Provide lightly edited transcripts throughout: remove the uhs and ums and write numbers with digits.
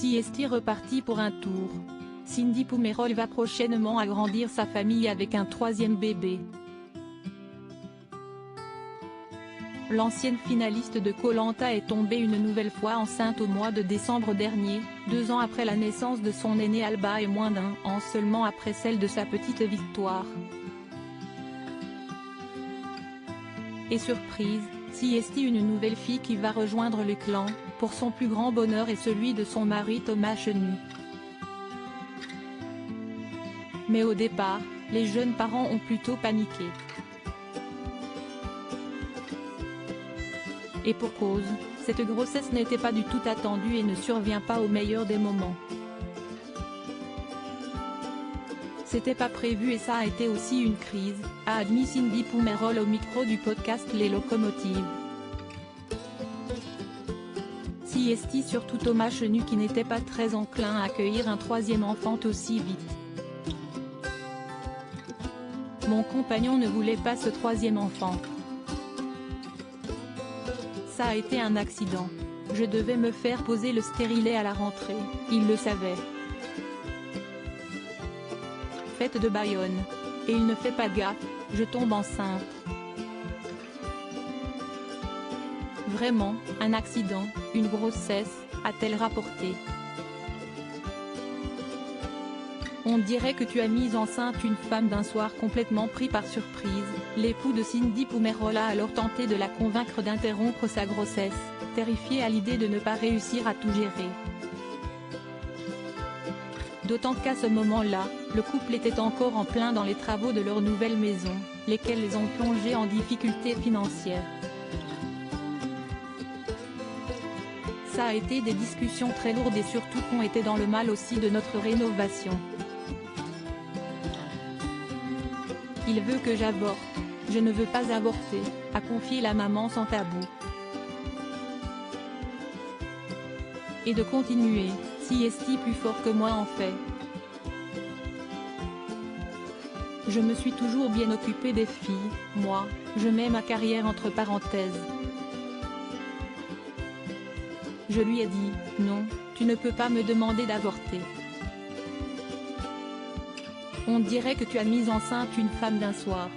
Si est reparti pour un tour. Cindy Poumerol va prochainement agrandir sa famille avec un troisième bébé. L'ancienne finaliste de Koh-Lanta est tombée une nouvelle fois enceinte au mois de décembre dernier, 2 ans après la naissance de son aîné Alba et moins d'1 an seulement après celle de sa petite Victoire. Et surprise, si est une nouvelle fille qui va rejoindre le clan, pour son plus grand bonheur et celui de son mari Thomas Chenu. Mais au départ, les jeunes parents ont plutôt paniqué. Et pour cause, cette grossesse n'était pas du tout attendue et ne survient pas au meilleur des moments. C'était pas prévu et ça a été aussi une crise, a admis Cindy Poumerol au micro du podcast Les Locomotives. Si est surtout Thomas Chenu qui n'était pas très enclin à accueillir un troisième enfant aussi vite. Mon compagnon ne voulait pas ce troisième enfant. Ça a été un accident. Je devais me faire poser le stérilet à la rentrée, il le savait. Fête de Bayonne. Et il ne fait pas gaffe, je tombe enceinte. Vraiment, un accident, une grossesse, a-t-elle rapporté. On dirait que tu as mis enceinte une femme d'un soir complètement pris par surprise. L'époux de Cindy Poumerol a alors tenté de la convaincre d'interrompre sa grossesse, terrifié à l'idée de ne pas réussir à tout gérer. D'autant qu'à ce moment-là, le couple était encore en plein dans les travaux de leur nouvelle maison, lesquels les ont plongés en difficultés financières. Ça a été des discussions très lourdes et surtout qu'on était dans le mal aussi de notre rénovation. Il veut que j'avorte. Je ne veux pas avorter, a confié la maman sans tabou. Et de continuer, si est plus fort que moi en fait. Je me suis toujours bien occupée des filles, moi, je mets ma carrière entre parenthèses. Je lui ai dit, non, tu ne peux pas me demander d'avorter. On dirait que tu as mis enceinte une femme d'un soir.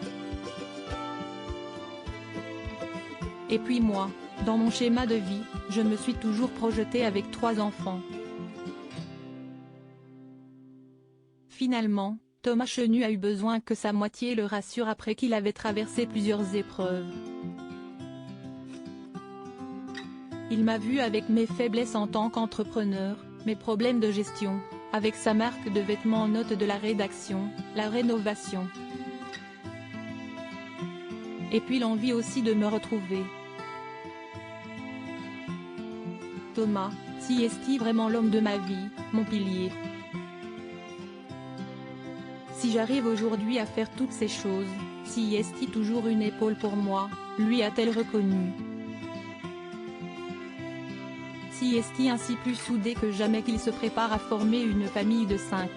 Et puis moi, dans mon schéma de vie, je me suis toujours projetée avec 3 enfants. Finalement, Thomas Chenu a eu besoin que sa moitié le rassure après qu'il avait traversé plusieurs épreuves. Il m'a vu avec mes faiblesses en tant qu'entrepreneur, mes problèmes de gestion, avec sa marque de vêtements note de la rédaction, la rénovation. Et puis l'envie aussi de me retrouver. Thomas, si est vraiment l'homme de ma vie, mon pilier. Si j'arrive aujourd'hui à faire toutes ces choses, si est toujours une épaule pour moi, lui a-t-elle reconnu. Si est ainsi plus soudé que jamais qu'il se prépare à former une famille de 5.